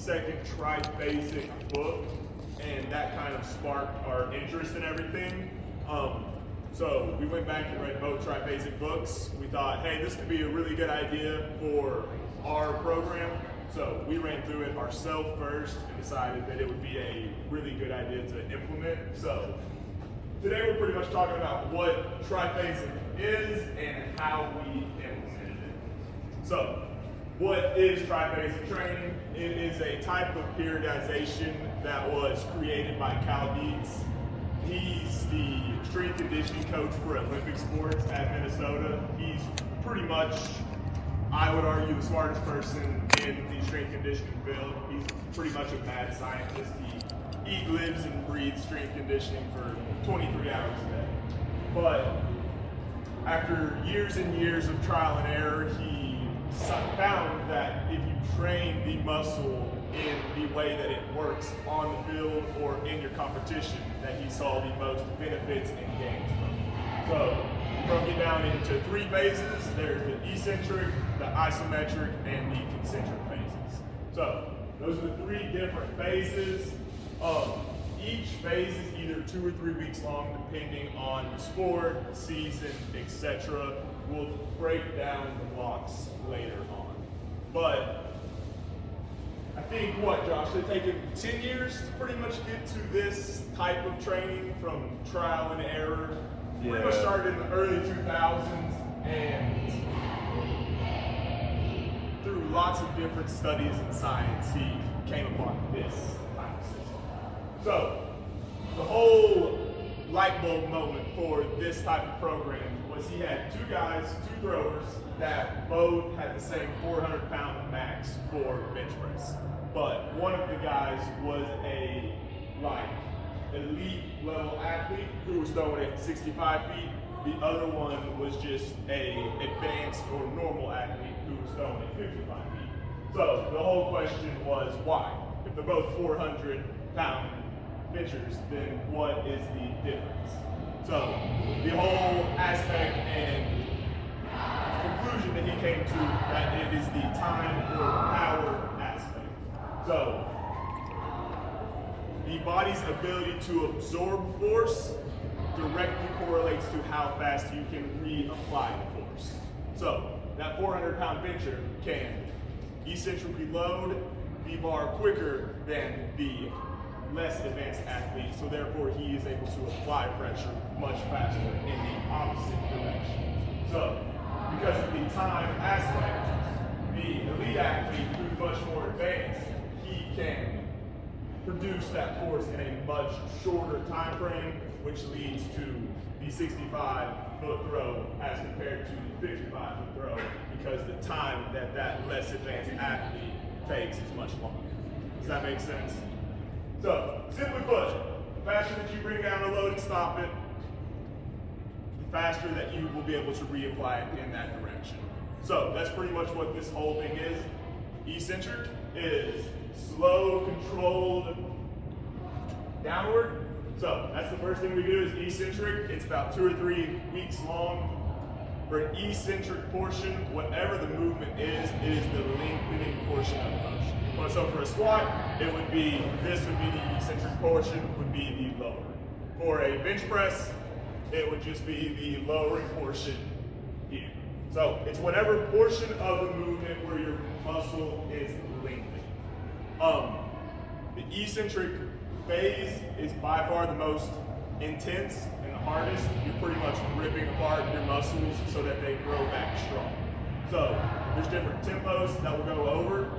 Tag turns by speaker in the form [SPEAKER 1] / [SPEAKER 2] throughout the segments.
[SPEAKER 1] second Triphasic book, and that kind of sparked our interest in everything. So we went back and read both Triphasic books. We thought, hey, this could be a really good idea for our program. So we ran through it ourselves first and decided that it would be a really good idea to implement. So today we're pretty much talking about what Triphasic is and how we implemented it. So what is Triphasic training? It is a type of periodization that was created by Cal Dietz. He's the strength conditioning coach for Olympic sports at Minnesota. He's pretty much, I would argue, the smartest person in the strength conditioning field. He's pretty much a mad scientist. He lives and breathes strength conditioning for 23 hours a day. But after years and years of trial and error, he found that if you train the muscle in the way that it works on the field or in your competition, that he saw the most benefits and gains from it. So we broke it down into three phases. There's the eccentric, the isometric, and the concentric phases. So those are the three different phases. Each phase is either 2 or 3 weeks long, depending on the sport, the season, etc. We'll break down the blocks later on. But I think Josh, it's taken 10 years to pretty much get to this type of training from trial and error. Yeah. Pretty much started in the early 2000s, and through lots of different studies in science, he came upon this type of system. So the whole light bulb moment for this type of program was he had two guys, two throwers, that both had the same 400-pound max for bench press. But one of the guys was a elite level athlete who was throwing it 65 feet. The other one was just a advanced or normal athlete who was throwing it 55 feet. So the whole question was why? If they're both 400-pound pitchers, then what is the difference? So the whole aspect and conclusion that he came to that it is the time or power aspect. So the body's ability to absorb force directly correlates to how fast you can reapply the force. So that 400-pound bencher can eccentrically load the bar quicker than the less advanced athlete, so therefore he is able to apply pressure much faster in the opposite direction. So because of the time aspect, the elite athlete who's much more advanced, he can produce that force in a much shorter time frame, which leads to the 65-foot throw as compared to the 55-foot throw, because the time that that less advanced athlete takes is much longer. Does that make sense? So, simply put, the faster that you bring down a load and stop it, the faster that you will be able to reapply it in that direction. So, that's pretty much what this whole thing is. Eccentric is slow, controlled downward. So, that's the first thing we do is eccentric. It's about 2 or 3 weeks long. For an eccentric portion, whatever the movement is, it is the lengthening portion of the motion. So for a squat, this would be the eccentric portion, would be the lower. For a bench press, it would just be the lowering portion here. So it's whatever portion of the movement where your muscle is lengthening. The eccentric phase is by far the most intense and the hardest. You're pretty much ripping apart your muscles so that they grow back strong. So there's different tempos that we'll go over.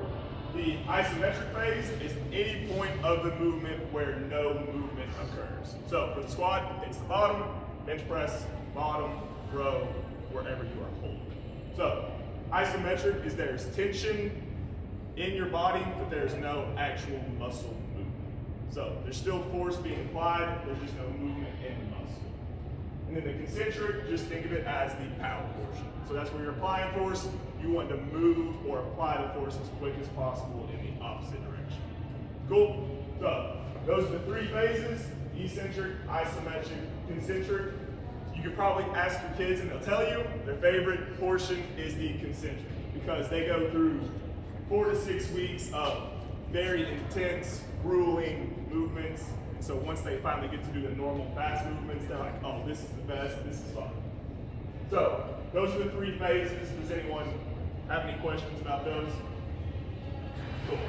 [SPEAKER 1] The isometric phase is any point of the movement where no movement occurs. So for the squat, it's the bottom, bench press, bottom, row, wherever you are holding. So isometric is there's tension in your body, but there's no actual muscle movement. So there's still force being applied, there's just no movement in the muscle. And then the concentric, just think of it as the power portion. So that's where you're applying force. You want to move or apply the force as quick as possible in the opposite direction. Cool? So those are the three phases: eccentric, isometric, concentric. You could probably ask your kids and they'll tell you their favorite portion is the concentric, because they go through 4 to 6 weeks of very intense, grueling movements. And so once they finally get to do the normal fast movements, they're like, oh, this is the best, this is fun. So those are the 3 phases. Does anyone have any questions about those? Cool.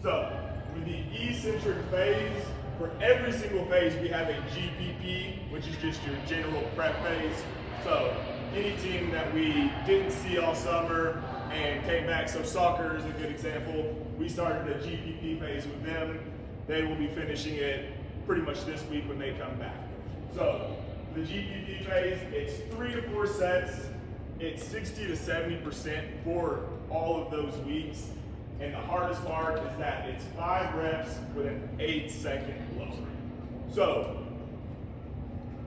[SPEAKER 1] So with the eccentric phase, for every single phase we have a GPP, which is just your general prep phase. So any team that we didn't see all summer and came back, so soccer is a good example. We started a GPP phase with them. They will be finishing it pretty much this week when they come back. So the GPP phase, it's 3 to 4 sets. It's 60 to 70% for all of those weeks. And the hardest part is that it's 5 reps with an 8-second lower. So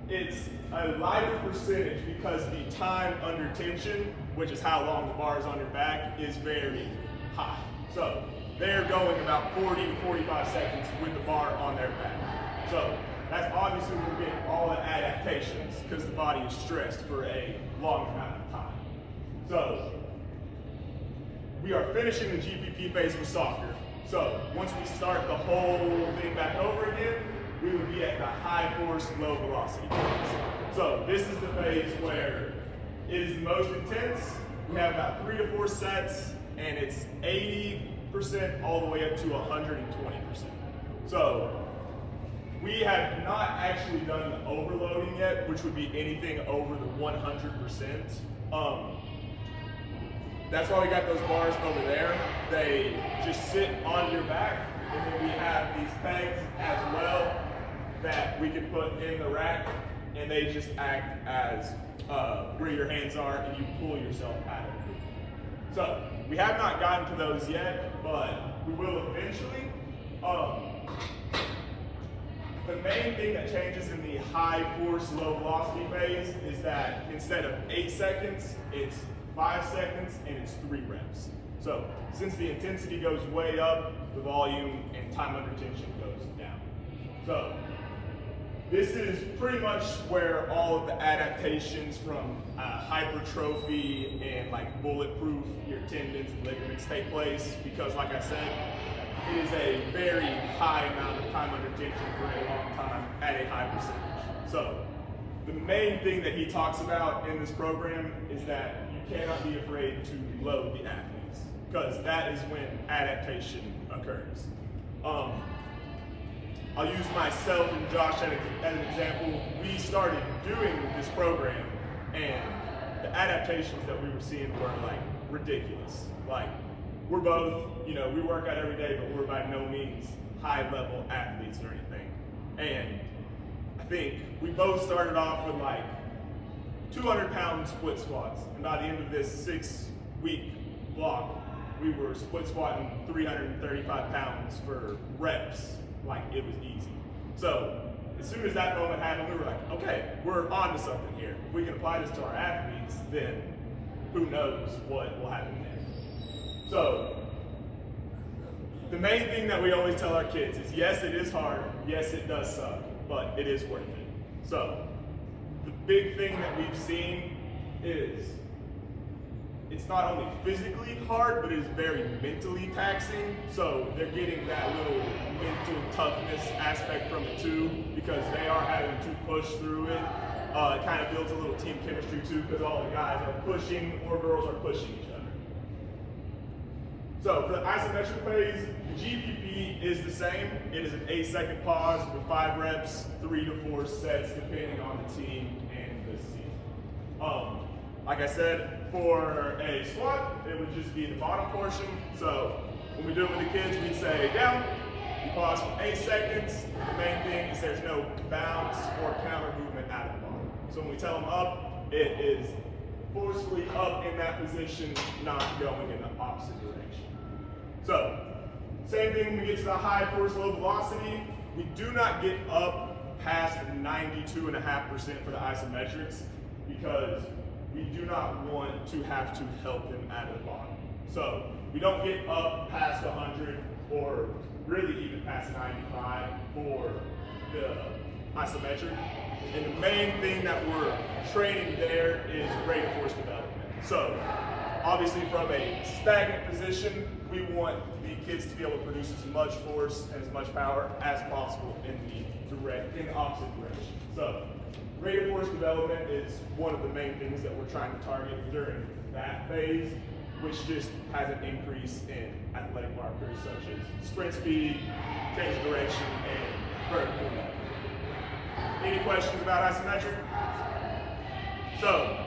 [SPEAKER 1] it's a lighter percentage because the time under tension, which is how long the bar is on your back, is very high. So they're going about 40 to 45 seconds with the bar on their back. So that's obviously when we're getting all the adaptations because the body is stressed for a long amount of time. So we are finishing the GPP phase with soccer. So once we start the whole thing back over again, we would be at the high force, low velocity phase. So this is the phase where it is the most intense. We have about 3 to 4 sets, and it's 80% all the way up to 120%. So we have not actually done the overloading yet, which would be anything over the 100%. That's why we got those bars over there. They just sit on your back, and then we have these pegs as well that we can put in the rack, and they just act as where your hands are, and you pull yourself out of it. So we have not gotten to those yet, but we will eventually. The main thing that changes in the high force, low velocity phase is that instead of 8 seconds, it's 5 seconds and it's 3 reps. So since the intensity goes way up, the volume and time under tension goes down. So this is pretty much where all of the adaptations from hypertrophy and like bulletproof your tendons and ligaments take place because like I said, it is a very high amount of time under tension for a long time at a high percentage. So the main thing that he talks about in this program is that you cannot be afraid to load the athletes because that is when adaptation occurs. I'll use myself and Josh as an example. We started doing this program and the adaptations that we were seeing were like ridiculous. Like we're both, we work out every day, but we're by no means high level athletes or anything. And I think we both started off with like 200-pound split squats. And by the end of this 6-week block, we were split squatting 335 pounds for reps. Like it was easy. So as soon as that moment happened, we were like, okay, we're on to something here. If we can apply this to our athletes, then who knows what will happen next. So the main thing that we always tell our kids is, yes, it is hard. Yes, it does suck, but it is worth it. So the big thing that we've seen is it's not only physically hard, but it's very mentally taxing. So they're getting that little mental toughness aspect from it too, because they are having to push through it. It kind of builds a little team chemistry too, because all the guys are pushing or girls are pushing each other. So for the isometric phase, the GPP is the same. It is an 8-second pause with 5 reps, 3 to 4 sets, depending on the team and the season. Like I said, for a squat, it would just be the bottom portion. So when we do it with the kids, we'd say down, you pause for 8 seconds. The main thing is there's no bounce or counter movement out of the bottom. So when we tell them up, it is forcefully up in that position, not going in the opposite direction. So same thing when we get to the high force, low velocity. We do not get up past 92.5% for the isometrics because we do not want to have to help them out of the bottom. So we don't get up past 100 or really even past 95 for the isometric. And the main thing that we're training there is rate of force development. So Obviously, from a stagnant position, we want the kids to be able to produce as much force and as much power as possible in the opposite direction. So, rate of force development is one of the main things that we're trying to target during that phase, which just has an increase in athletic markers such as sprint speed, change of direction, and vertical level. Any questions about isometric? So,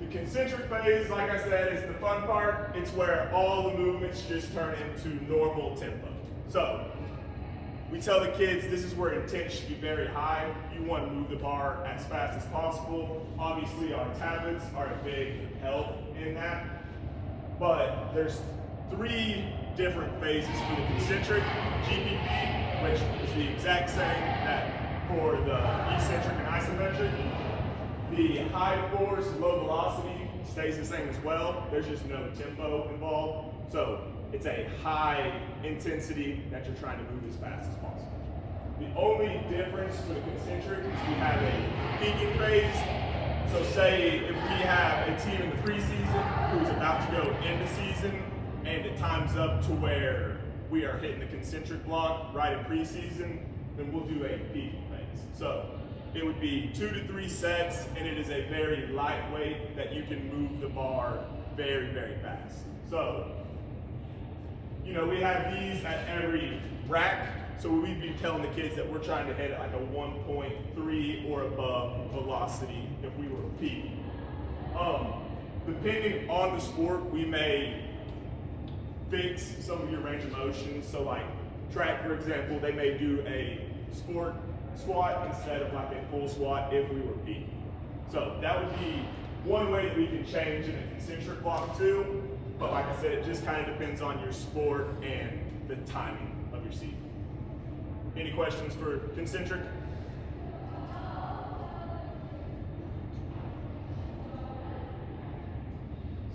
[SPEAKER 1] the concentric phase, like I said, is the fun part. It's where all the movements just turn into normal tempo. So, we tell the kids this is where intent should be very high. You want to move the bar as fast as possible. Obviously, our tablets are a big help in that. But there's 3 different phases for the concentric GPP, which is the exact same that for the eccentric and isometric. The high force, low velocity stays the same as well. There's just no tempo involved. So it's a high intensity that you're trying to move as fast as possible. The only difference for the concentric is we have a peaking phase. So say if we have a team in the preseason who's about to go into season and it times up to where we are hitting the concentric block right in preseason, then we'll do a peaking phase. So it would be 2 to 3 sets, and it is a very lightweight that you can move the bar very, very fast. So, you know, we have these at every rack. So we'd be telling the kids that we're trying to hit like a 1.3 or above velocity if we were peaking. Depending on the sport, we may fix some of your range of motion. So like track, for example, they may do a sport squat instead of like a full squat if we were peaking. So that would be one way that we can change in a concentric block too. But like I said, it just kind of depends on your sport and the timing of your season. Any questions for concentric?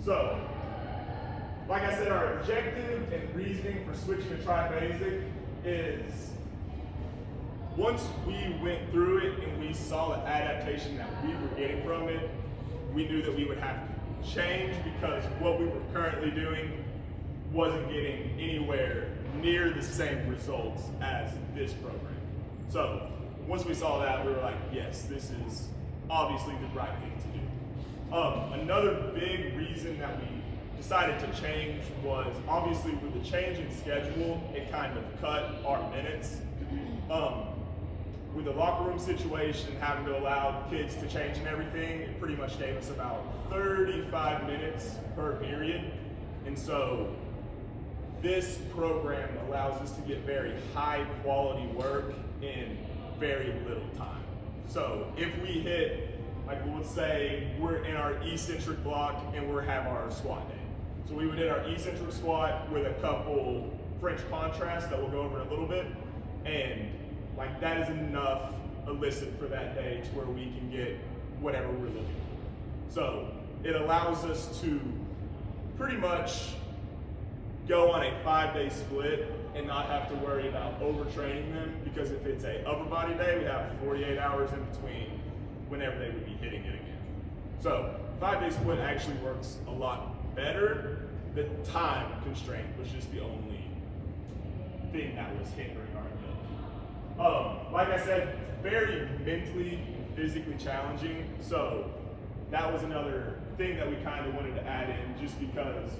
[SPEAKER 1] So, like I said, our objective and reasoning for switching to triphasic is once we went through it and we saw the adaptation that we were getting from it, we knew that we would have to change because what we were currently doing wasn't getting anywhere near the same results as this program. So once we saw that, we were like, yes, this is obviously the right thing to do. Another big reason that we decided to change was obviously with the change in schedule, it kind of cut our minutes. With the locker room situation, having to allow kids to change and everything, it pretty much gave us about 35 minutes per period. And so this program allows us to get very high quality work in very little time. So if we hit, like let's say we're in our eccentric block and we have our squat day. So we would hit our eccentric squat with a couple French contrasts that we'll go over in a little bit. And like that is enough elicit for that day to where we can get whatever we're looking for. So it allows us to pretty much go on a 5-day split and not have to worry about overtraining them, because if it's a upper body day, we have 48 hours in between whenever they would be hitting it again. So 5-day split actually works a lot better. The time constraint was just the only thing that was hindering our ability. Like I said, very mentally and physically challenging. So that was another thing that we kind of wanted to add in, just because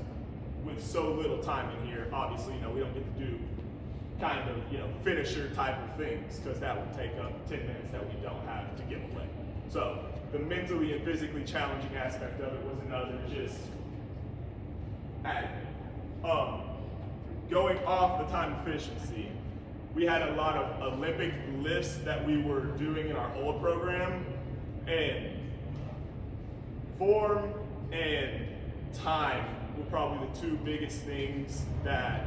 [SPEAKER 1] with so little time in here, obviously, we don't get to do kind of, finisher type of things, because that would take up 10 minutes that we don't have to give away. So the mentally and physically challenging aspect of it was another just added. Going off the time efficiency, we had a lot of Olympic lifts that we were doing in our old program, and form and time were probably the 2 biggest things that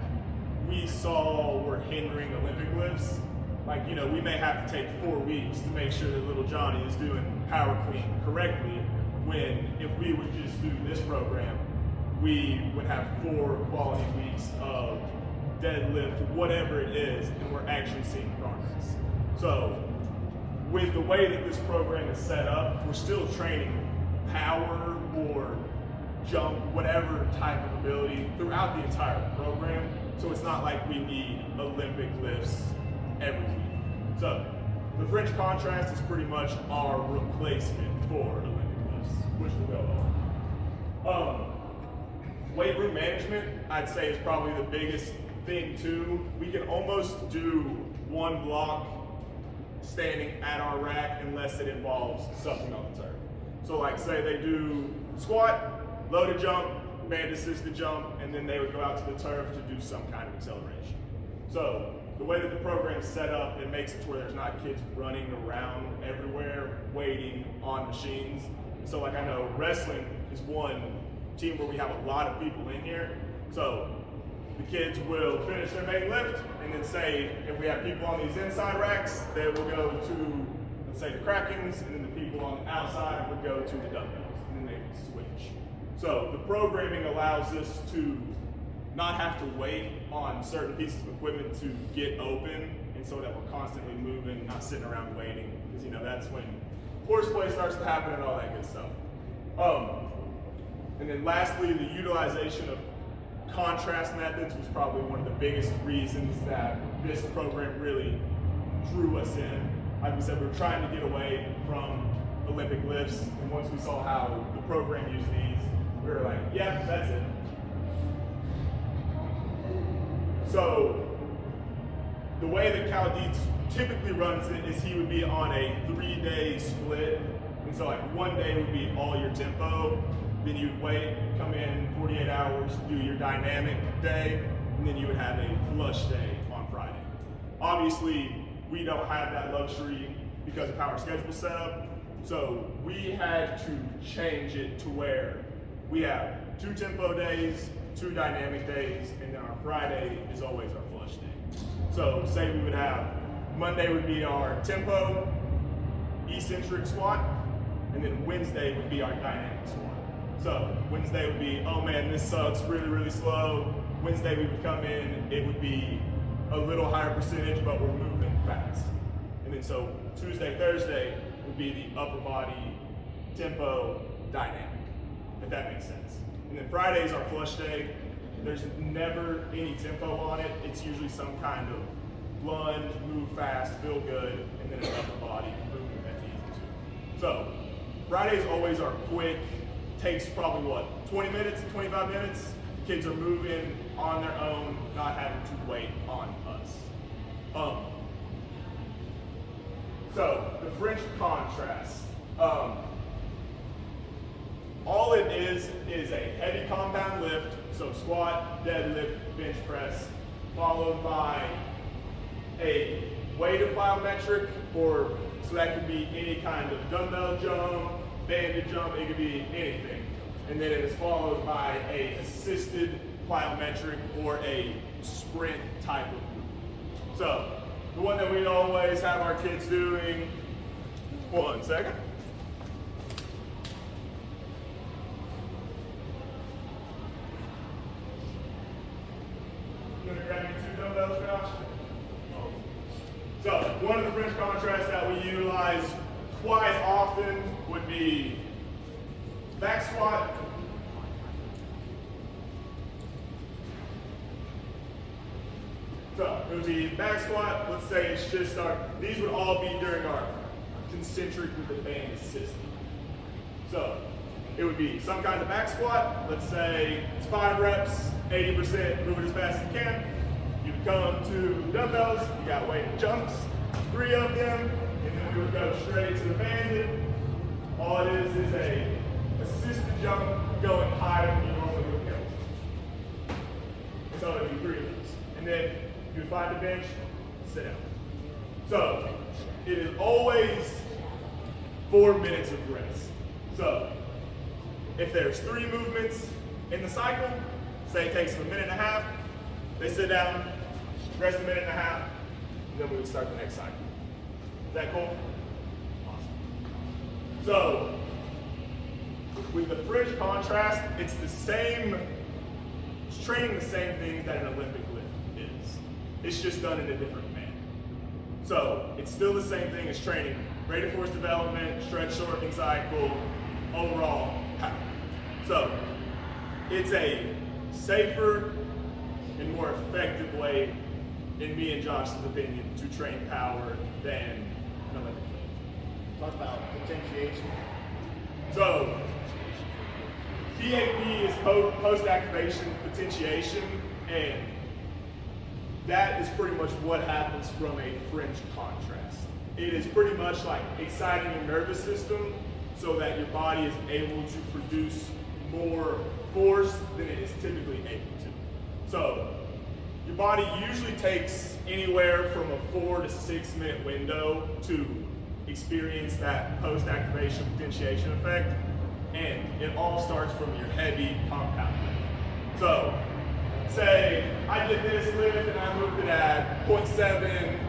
[SPEAKER 1] we saw were hindering Olympic lifts. Like, we may have to take 4 weeks to make sure that little Johnny is doing power clean correctly, when if we would just do this program, we would have 4 quality weeks of deadlift, whatever it is, and we're actually seeing progress. So with the way that this program is set up, we're still training power or jump, whatever type of ability throughout the entire program. So it's not like we need Olympic lifts every week. So the French contrast is pretty much our replacement for Olympic lifts, which will go on. Weight room management, I'd say, is probably the biggest thing too. We can almost do one block standing at our rack unless it involves something on the turf. So like say they do squat, loaded jump, band assisted jump, and then they would go out to the turf to do some kind of acceleration. So the way that the program is set up, it makes it to where there's not kids running around everywhere, waiting on machines. So like I know wrestling is one team where we have a lot of people in here. So the kids will finish their main lift, and then say if we have people on these inside racks, they will go to, let's say, the crackings, and then the people on the outside would go to the dumbbells, and then they would switch. So the programming allows us to not have to wait on certain pieces of equipment to get open, and so that we're constantly moving, not sitting around waiting, because you know that's when horseplay starts to happen and all that good stuff. And then lastly, the utilization of contrast methods was probably one of the biggest reasons that this program really drew us in. Like we said, we were trying to get away from Olympic lifts, and once we saw how the program used these, we were like, yeah, that's it. So the way that Cal Dietz typically runs it is he would be on a 3-day split. And so like one day would be all your tempo, then you'd wait, come in 48 hours, do your dynamic day, and then you would have a flush day on Friday. Obviously, we don't have that luxury because of how our schedule's set up. So we had to change it to where we have 2 tempo days, 2 dynamic days, and then our Friday is always our flush day. So say we would have, Monday would be our tempo, eccentric squat, and then Wednesday would be our dynamic squat. So Wednesday would be, oh man, this sucks, really, really slow. Wednesday we would come in, it would be a little higher percentage, but we're moving fast. And then so Tuesday, Thursday would be the upper body, tempo, dynamic, if that makes sense. And then Friday is our flush day. There's never any tempo on it. It's usually some kind of lunge, move fast, feel good, and then an upper body movement that's easy too. So Friday is always our quick, takes probably what, 20 minutes, 25 minutes? Kids are moving on their own, not having to wait on us. So the French contrast. All it is a heavy compound lift, so squat, deadlift, bench press, followed by a weighted plyometric, or so that could be any kind of dumbbell jump, banded jump, it could be anything. And then it is followed by a assisted plyometric or a sprint type of movement. So the one that we always have our kids doing, 1 second. You gonna grab me 2 dumbbells, Josh? So one of the French contrasts that we utilize quite often would be back squat, so it would be back squat, let's say it's just these would all be during our concentric with the band system. So it would be some kind of back squat, let's say it's 5 reps, 80%, move it as fast as you can. You would come to dumbbells, you got weighted jumps, 3 of them, and then we would go straight to the banded. All it is a assisted jump going higher than you normally would go. So it would be 3 of those. And then you would find the bench, sit down. So it is always 4 minutes of rest. So if there's 3 movements in the cycle, say it takes them 1.5 minutes, they sit down, rest 1.5 minutes, and then we would start the next cycle. Is that cool? Awesome. So with the French contrast, it's the same, it's training the same things that an Olympic lift is. It's just done in a different manner. So it's still the same thing as training rate of force development, stretch shortening cycle, overall power. So it's a safer and more effective way, in me and Josh's opinion, to train power than an Olympic lift.
[SPEAKER 2] Talk about potentiation.
[SPEAKER 1] So, PAP is post-activation potentiation, and that is pretty much what happens from a fringe contrast. It is pretty much like exciting your nervous system so that your body is able to produce more force than it is typically able to. So, your body usually takes anywhere from a 4 to 6 minute window to experience that post-activation potentiation effect, and it all starts from your heavy compound lift. So, say I did this lift and I moved it at 0.7,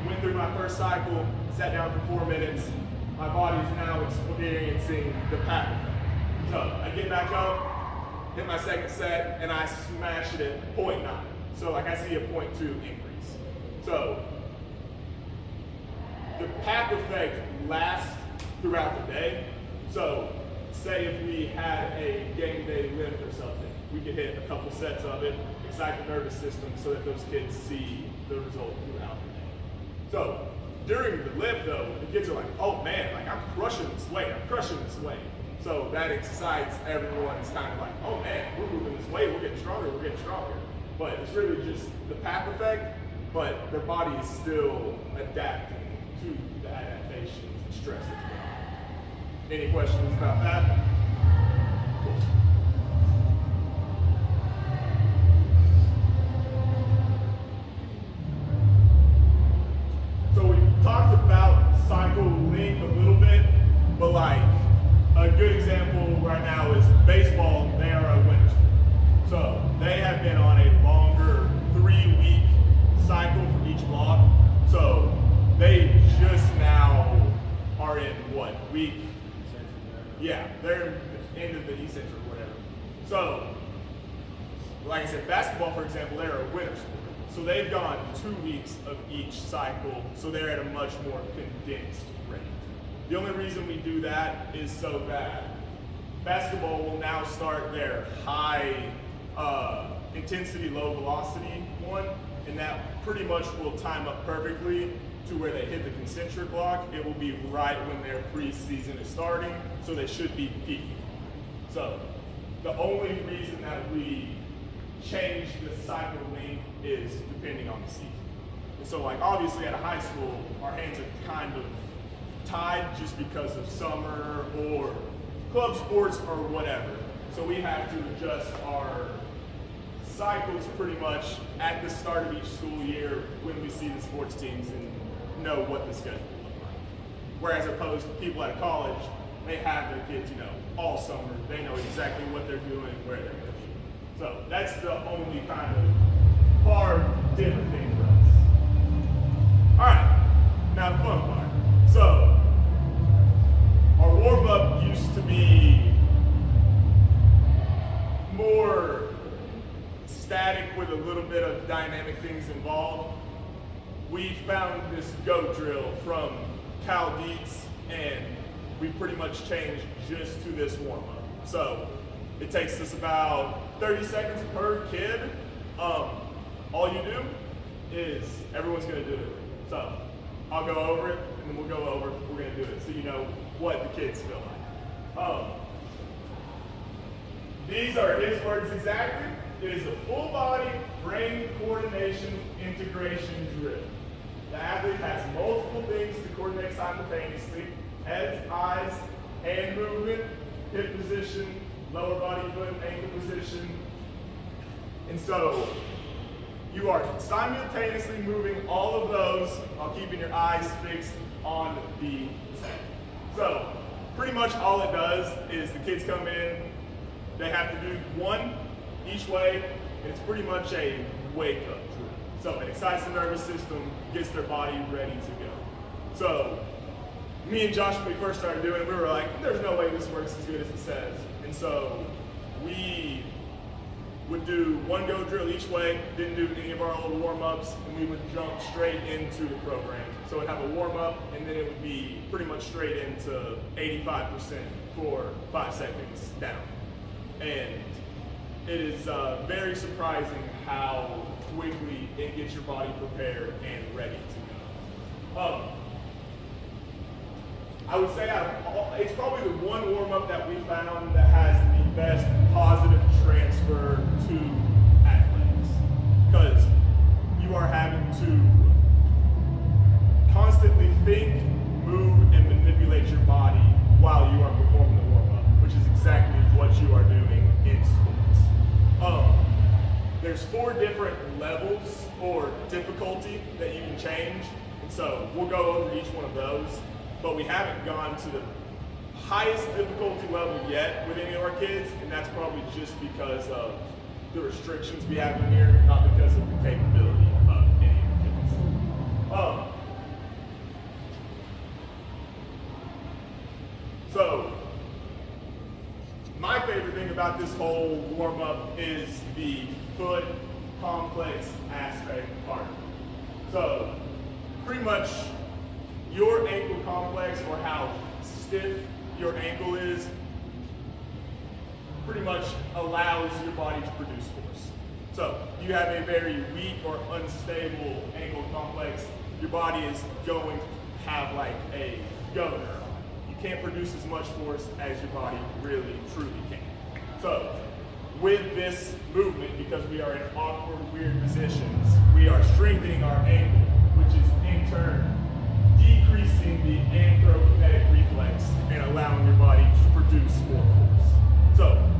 [SPEAKER 1] went through my first cycle, sat down for 4 minutes, my body is now experiencing the PAP effect. So I get back up, hit my second set, and I smash it at 0.9. So like I see a 0.2 increase. So the PAP effect lasts throughout the day. So say if we had a game day lift or something, we could hit a couple sets of it, excite the nervous system so that those kids see the result throughout the day. So during the lift though, the kids are like, oh man, like I'm crushing this weight, I'm crushing this weight. So that excites everyone's kind of like, oh man, we're moving this weight, we're getting stronger, we're getting stronger. But it's really just the PAP effect, but their body is still adapting to the adaptations and stress that's going on. Any questions about that? Cool. So we talked about cycle length a little bit, but like a good example right now is baseball. They are a winter sport. So they have been on a longer 3-week cycle for each block. So they just now are in what, week? Yeah, they're end of the eccentric or whatever. So, like I said, basketball, for example, they're a winter sport. So they've gone 2 weeks of each cycle, so they're at a much more condensed rate. The only reason we do that is so that basketball will now start their high intensity, low velocity one, and that pretty much will time up perfectly to where they hit the concentric block. It will be right when their preseason is starting, so they should be peaking. So the only reason that we change the cycle length is depending on the season. And so like obviously at a high school, our hands are kind of tied just because of summer or club sports or whatever. So we have to adjust our cycles pretty much at the start of each school year when we see the sports teams and know what the schedule will look like. Whereas opposed to people at a college, they have their kids, all summer. They know exactly what they're doing, where they're going to be. So that's the only kind of hard, different thing for us. All right, now the fun part. So our warm-up used to be more static with a little bit of dynamic things involved. We found this go drill from Cal Dietz, and we pretty much changed just to this warm-up. So it takes us about 30 seconds per kid. All you do is everyone's gonna do it. So I'll go over it, and then we'll go over, we're gonna do it, so you know what the kids feel like. These are his words exactly. It is a full body brain coordination integration drill. The athlete has multiple things to coordinate simultaneously: head, eyes, hand movement, hip position, lower body foot, ankle position. And so you are simultaneously moving all of those while keeping your eyes fixed on the set. So pretty much all it does is the kids come in, they have to do one each way, and it's pretty much a wake-up drill. So it excites the nervous system, gets their body ready to go. So me and Josh, when we first started doing it, we were like, there's no way this works as good as it says. And so we would do one go drill each way, didn't do any of our little warm-ups, and we would jump straight into the program. So it'd have a warm-up, and then it would be pretty much straight into 85% for 5 seconds down. And it is very surprising how quickly it gets your body prepared and ready to go. I would say it's probably the one warm-up that we found that has the best positive transfer to athletics, because you are having to constantly think, move, and manipulate your body while you are performing the warm-up, which is exactly what you are doing in sports. There's 4 different levels or difficulty that you can change, and so we'll go over each one of those, but we haven't gone to the highest difficulty level yet with any of our kids, and that's probably just because of the restrictions we have in here, not because of the capability of any of the kids. So, my favorite thing about this whole warm-up is the foot complex aspect part. So, pretty much your ankle complex, or how stiff your ankle is, pretty much allows your body to produce force. So, if you have a very weak or unstable ankle complex, your body is going to have like a governor. You can't produce as much force as your body really, truly can. So, with this movement, because we are in awkward, weird positions, we are strengthening our ankle, which is in turn decreasing the anthrokinetic reflex and allowing your body to produce more force. So,